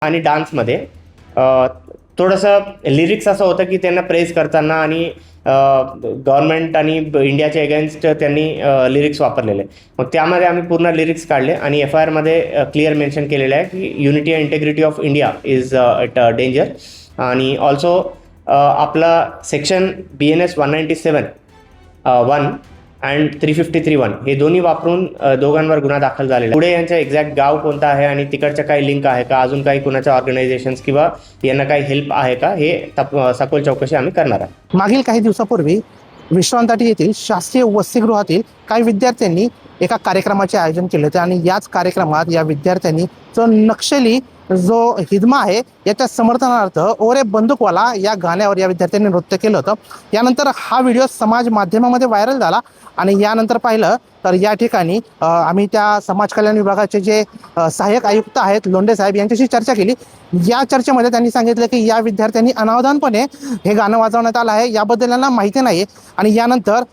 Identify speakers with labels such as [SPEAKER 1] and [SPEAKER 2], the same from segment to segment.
[SPEAKER 1] आणि डान्समध्ये थोडंसं लिरिक्स असं होतं की त्यांना प्रेज करताना आणि गव्हर्नमेंट आणि इंडियाच्या अगेन्स्ट त्यांनी लिरिक्स वापरलेले. मग त्यामध्ये आम्ही पूर्ण लिरिक्स काढले आणि एफ आय आरमध्ये क्लिअर मेन्शन केलेलं आहे की unity and integrity of India is at danger. आणि ऑल्सो आपला सेक्शन BNS 197(1) अँड 353(1) हे दोन्ही वापरून दोघांवर गुन्हा दाखल झालेला. पुढे यांचा एक्झॅक्ट गाव कोणता आहे आणि तिकडच्या काही लिंक आहे का, अजून काही कुणाच्या ऑर्गनायझेशन्स किंवा यांना काही हेल्प आहे का, हे सखोल चौकशी आम्ही करणार आहे.
[SPEAKER 2] मागील काही दिवसापूर्वी विश्रांती येथील शासकीय वसतिगृहातील काही विद्यार्थ्यांनी एका कार्यक्रमाचे आयोजन केले होते आणि याच कार्यक्रमात या विद्यार्थ्यांनी जो नक्षली जो हिदमा आहे याच्या समर्थनार्थ ओरे बंदूकवाला या गाण्यावर या विद्यार्थ्यांनी नृत्य केलं होतं. यानंतर हा व्हिडिओ समाज माध्यमामध्ये व्हायरल झाला आणि यानंतर पाहिलं तर या ठिकाणी आम्ही त्या समाज कल्याण विभागाचे जे सहाय्यक आयुक्त आहेत लोंढे साहेब यांच्याशी चर्चा केली. या चर्चेमध्ये त्यांनी सांगितलं की या विद्यार्थ्यांनी अनावधानपणे हे गाणं वाजवण्यात आलं आहे, याबद्दल यांना माहिती नाही आणि यानंतर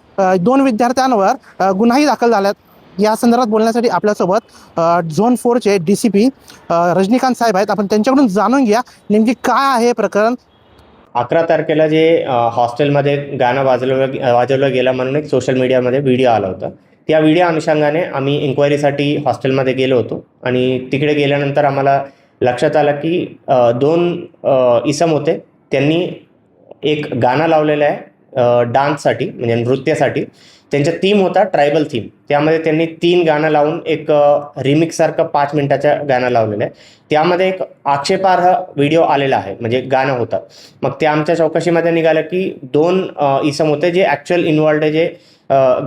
[SPEAKER 2] 2 विद्यार्थ्यांवर गुन्हाही दाखल झाल्यात. या संदर्भात बोलण्यासाठी आपल्यासोबत झोन 4चे DCP रजनीकांत साहेब आहेत. आपण त्यांच्याकडून जाणून घ्या नेमकी काय आहे प्रकरण.
[SPEAKER 1] 11 तारखेला जे हॉस्टेलमध्ये गाणं वाजवलं गेलं म्हणून एक सोशल मीडियामध्ये व्हिडिओ आला होता. त्या व्हिडिओ अनुषंगाने आम्ही इन्क्वायरीसाठी हॉस्टेलमध्ये गेलो होतो आणि तिकडे गेल्यानंतर आम्हाला लक्षात आलं की 2 इसम होते. त्यांनी एक गाणं लावलेलं आहे डान्ससाठी, म्हणजे नृत्यासाठी. त्यांचा थीम होता ट्रायबल थीम. त्यामध्ये त्यांनी 3 गाणं लावून एक रिमिक्ससारखं 5 मिनिटाचं गाणं लावलेलं आहे. त्यामध्ये एक आक्षेपार्ह व्हिडिओ आलेला आहे, म्हणजे गाणं होतं. मग ते आमच्या चौकशीमध्ये निघालं की 2 इसम होते जे ॲक्च्युअल इन्व्हॉल्ड आहे, जे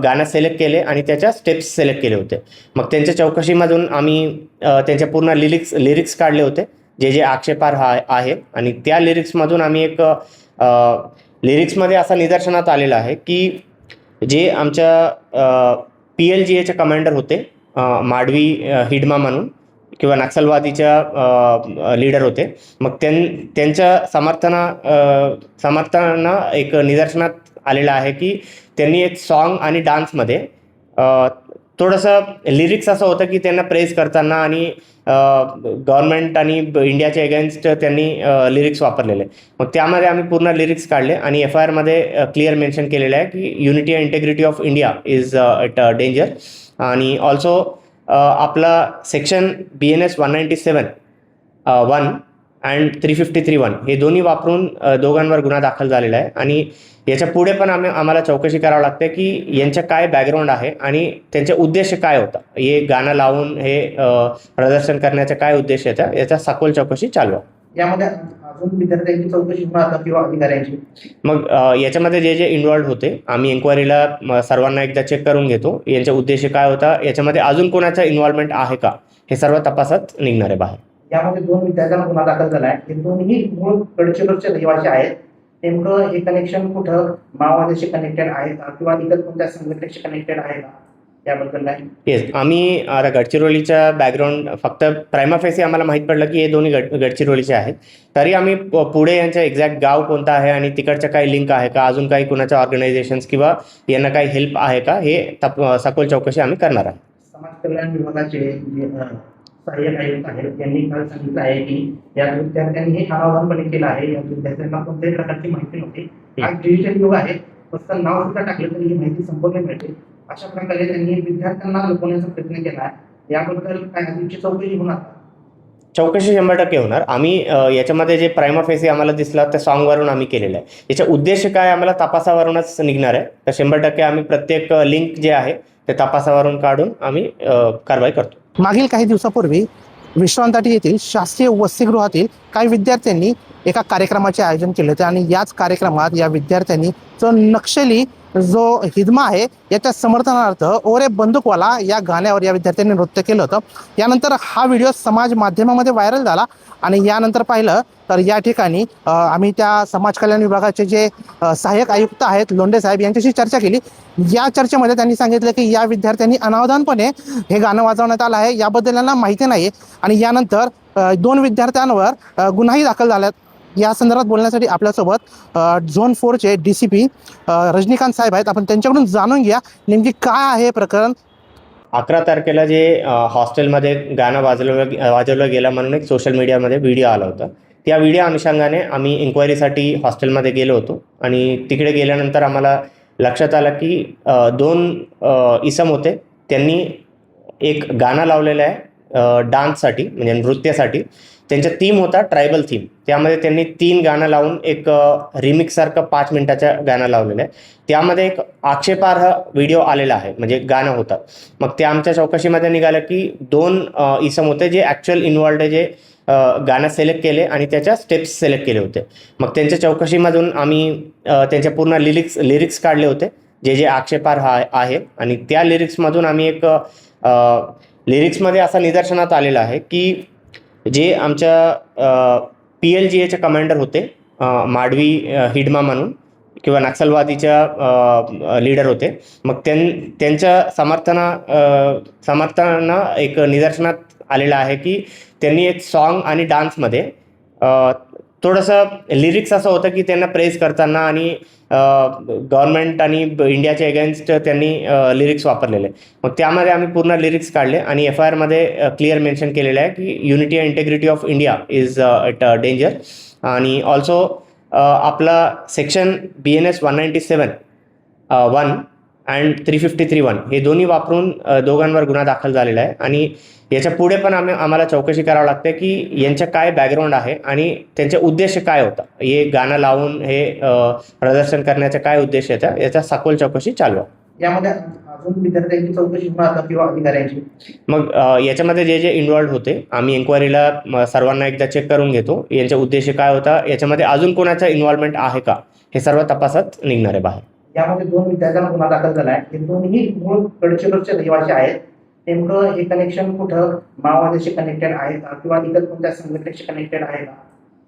[SPEAKER 1] गाणं सिलेक्ट केले आणि त्याच्या स्टेप्स सिलेक्ट केले होते. मग त्यांच्या चौकशीमधून आम्ही त्यांच्या पूर्ण लिरिक्स काढले होते जे आक्षेपार्ह आहे. आणि त्या लिरिक्समधून आम्ही एक लिरिक्समध्ये असा निदर्शनात आलेला आहे की जे आमच्या PLGAचे कमांडर होते, माडवी हिडमा म्हणून, किंवा नक्षलवादीच्या लीडर होते. मग त्यांच्या समर्थनानं एक निदर्शनात आलेलं आहे की त्यांनी एक सॉन्ग आणि डान्समध्ये थोडंसं लिरिक्स असं होतं की त्यांना प्रेज करताना आणि गव्हर्नमेंट आणि इंडियाच्या अगेन्स्ट त्यांनी लिरिक्स वापरलेले. मग त्यामध्ये आम्ही पूर्ण लिरिक्स काढले आणि एफ आय आरमध्ये क्लिअर मेन्शन केलेलं आहे की unity and integrity of India is at danger. आणि ऑल्सो आपला सेक्शन BNS 197(1) अँड 353(1) हे दोन्ही वापरून दोघांवर गुन्हा दाखल झालेला आहे. आणि याच्या पुढे पण आम्हाला चौकशी करावं लागते की यांचं काय बॅकग्राऊंड आहे आणि त्यांचे उद्देश काय होता, हे गाणं लावून हे प्रदर्शन करण्याचा काय उद्देश येता, याचा सखोल चौकशी चालू आहे.
[SPEAKER 2] यामध्ये अजून विद्यार्थ्यांची चौकशी होणार किंवा अधिकाऱ्यांची.
[SPEAKER 1] मग याच्यामध्ये जे इन्व्हॉल्ड होते आम्ही इन्क्वायरीला सर्वांना एकदा चेक करून घेतो, यांचा उद्देश काय होता, याच्यामध्ये अजून कोणाचा इन्व्हॉल्वमेंट आहे का, हे सर्व तपासात निघणार आहे बाहेर.
[SPEAKER 2] यामध्ये 2 विद्यार्थ्यांना गुन्हा दाखल झाला आहे. हे दोन्ही मूळ गडचिरोलीचे रहिवासी आहेत. नेमकं हे कनेक्शन कुठं माओवाद्याशी कनेक्टेड आहे का किंवा इतर कोणत्या संघटनेशी कनेक्टेड आहे का याबद्दल नाही.
[SPEAKER 1] येस, आम्ही आता गडचिरोलीचा बॅकग्राऊंड फक्त प्रायमा फेसी आम्हाला माहीत पडलं की हे दोन्ही गडचिरोलीचे आहेत. तरी आम्ही पुढे यांचं एक्झॅक्ट गाव कोणता आहे आणि तिकडच्या काही लिंक आहे का, अजून काही कुणाच्या ऑर्गनायझेशन्स किंवा यांना काही हेल्प आहे का, हे सखोल चौकशी आम्ही करणार आहे.
[SPEAKER 2] समाज कल्याण विभागाचे सहाय्यक आयुक्त आहेत यांनी काल सांगितलं आहे की या विद्यार्थ्यांनी हे अनावधानपणे केलं आहे. या विद्यार्थ्यांना कोणत्याही प्रकारची माहिती नव्हती. आज डिजिटल युग आहे, फक्त नाव सुद्धा टाकलं तरी ही माहिती संपूर्ण मिळते. अशा प्रकारे त्यांनी विद्यार्थ्यांना लपवण्याचा प्रयत्न केला आहे. याबद्दल काय अधिकची चौकशी होणार?
[SPEAKER 1] चौकशी 100% होणार. आम्ही याच्यामध्ये जे प्रायमा फेसी आम्हाला दिसला त्या सॉन्गवरून आम्ही केलेलं आहे. याचा उद्देश काय आम्हाला तपासावरूनच निघणार आहे. तर 100% आम्ही प्रत्येक लिंक जे आहे ते तपासावरून काढून आम्ही कारवाई करतो. मागील काही दिवसापूर्वी विश्रांती येथील शासकीय वसतिगृहातील काही विद्यार्थ्यांनी एका कार्यक्रमाचे आयोजन केले होते आणि याच कार्यक्रमात या विद्यार्थ्यांनी जो नक्षली जो हिदमा आहे याच्या समर्थनार्थ ओरे बंदूकवाला या गाण्यावर या विद्यार्थ्यांनी नृत्य केलं होतं. यानंतर हा व्हिडिओ समाज माध्यमामध्ये व्हायरल झाला आणि यानंतर पाहिलं तर या ठिकाणी आम्ही त्या समाज कल्याण विभागाचे जे सहाय्यक आयुक्त आहेत लोंढे साहेब यांच्याशी चर्चा केली. या चर्चेमध्ये त्यांनी सांगितलं की या विद्यार्थ्यांनी अनावधानपणे हे गाणं वाजवण्यात आलं आहे, याबद्दल यांना माहिती नाही आणि यानंतर 2 विद्यार्थ्यांवर गुन्हाही दाखल झाल्यात. या संदर्भात बोलण्यासाठी आपल्यासोबत झोन 4चे DCP रजनीकांत साहेब आहेत. आपण त्यांच्याकडून जाणून घ्या नेमकी काय आहे प्रकरण. 11 तारखेला जे हॉस्टेलमध्ये गाणं वाजवलं गेलं म्हणून एक सोशल मीडियामध्ये व्हिडिओ आला होता. त्या व्हिडिओ अनुषंगाने आम्ही इन्क्वायरीसाठी हॉस्टेलमध्ये गेलो होतो आणि तिकडे गेल्यानंतर आम्हाला लक्षात आलं की 2 इसम होते. त्यांनी एक गाणं लावलेलं आहे डान्ससाठी, म्हणजे नृत्यासाठी. त्यांचा थीम होता ट्रायबल थीम. त्यामध्ये त्यांनी 3 गाणं लावून एक रिमिक्ससारखं 5 मिनिटाचं गाणं लावलेलं आहे. त्यामध्ये एक आक्षेपार्ह व्हिडिओ आलेला आहे, म्हणजे गाणं होतं. मग ते आमच्या चौकशीमध्ये निघालं की 2 इसम होते जे ॲक्च्युअल इन्व्हॉल्ड जे गाणं सिलेक्ट केले आणि त्याच्या स्टेप्स सिलेक्ट केले होते. मग त्यांच्या चौकशीमधून आम्ही त्यांच्या पूर्ण लिरिक्स काढले होते जे आक्षेपार्ह आहे. आणि त्या लिरिक्समधून आम्ही एक लिरिक्समध्ये असा निदर्शनात आलेला आहे की जे आमच्या PLGAचे कमांडर होते, माडवी हिडमा म्हणून, किंवा नक्षलवादीच्या लीडर होते. मग त्यांच्या समर्थनानं एक निदर्शनात आलेलं आहे की त्यांनी एक सॉन्ग आणि डान्समध्ये थोडंसं लिरिक्स असं होतं की त्यांना प्रेज करताना आणि गव्हर्नमेंट आणि इंडियाच्या एगेन्स्ट त्यांनी लिरिक्स वापरलेले. मग त्यामध्ये आम्ही पूर्ण लिरिक्स काढले आणि FIRमध्ये क्लिअर मेन्शन केलेलं आहे की unity and integrity of India is at danger. आणि ऑल्सो आपला सेक्शन BNS 197(1) अँड 353(1) हे दोन्ही वापरून दोघांवर गुन्हा दाखल झालेला आहे. आणि याच्या पुढे पण आम्हाला चौकशी करावं लागते की यांचं काय बॅकग्राऊंड आहे आणि त्यांचे उद्देश काय होता. हे गाणं लावून हे प्रदर्शन करण्याचा काय उद्देश येतं, याचा सखोल चौकशी चालू आहे.
[SPEAKER 2] यामध्ये अजून विद्यार्थ्यांची चौकशी होणार किंवा अधिकाऱ्यांची.
[SPEAKER 1] मग याच्यामध्ये जे इन्व्हॉल्ड होते, आम्ही एन्क्वायरीला सर्वांना एकदा चेक करून घेतो यांचा उद्देश काय होता, याच्यामध्ये अजून कोणाचा इन्व्हॉल्वमेंट आहे का, हे सर्व तपासात निघणार आहे बाहेर.
[SPEAKER 2] यामध्ये 2 विद्यार्थ्यांना गुन्हा दाखल झाला आहे. हे दोन्ही मूळ गडचिरोलीचे रहिवासी आहेत. नेमकं हे कनेक्शन कुठं माओवाद्याशी कनेक्टेड आहे का किंवा इतर कोणत्या संघटनेशी कनेक्टेड आहे का,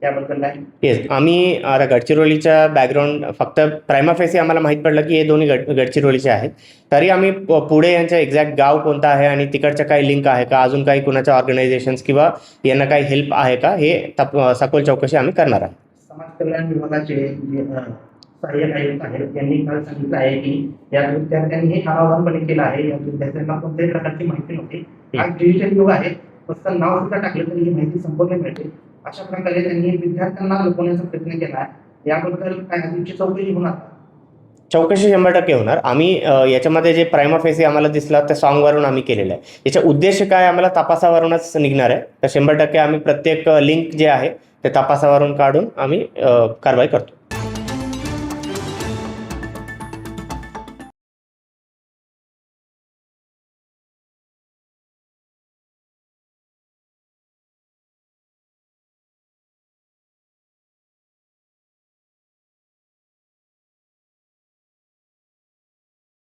[SPEAKER 2] याबद्दल नाही.
[SPEAKER 1] येस, आम्ही आता गडचिरोलीचा बॅकग्राऊंड फक्त प्रायमा फेसी आम्हाला माहीत पडलं की हे दोन्ही गडचिरोलीचे आहेत. तरी आम्ही पुढे यांचं एक्झॅक्ट गाव कोणतं आहे आणि तिकडचं काही लिंक आहे का, अजून काही कुणाच्या ऑर्गनायझेशन्स किंवा यांना काही हेल्प आहे का, हे सखोल चौकशी आम्ही करणार आहे.
[SPEAKER 2] समाज कल्याण विभागाचे जे सहाय्यक आयुक्त आहेत यांनी काल सांगितलं आहे की या विद्यार्थ्यांनी हे अनावधानपणे केलं आहे. या विद्यार्थ्यांना कोणत्याही प्रकारची माहिती नव्हती. आज डिजिटल युग आहे, फक्त नाव सुद्धा टाकलं तरी ही माहिती संपूर्ण मिळते. अशा प्रकारे त्यांनी विद्यार्थ्यांना लपवण्याचा प्रयत्न केला आहे. याबद्दल काय अधिकची चौकशी होणार?
[SPEAKER 1] चौकशी 100% होणार. आम्ही याच्यामध्ये जे प्रायमा फेसी आम्हाला दिसला त्या सॉन्गवरून आम्ही केलेलं आहे. याचा उद्देश काय आम्हाला तपासावरूनच निघणार आहे. तर 100% आम्ही प्रत्येक लिंक जे आहे ते तपासावरून काढून आम्ही कारवाई करतो.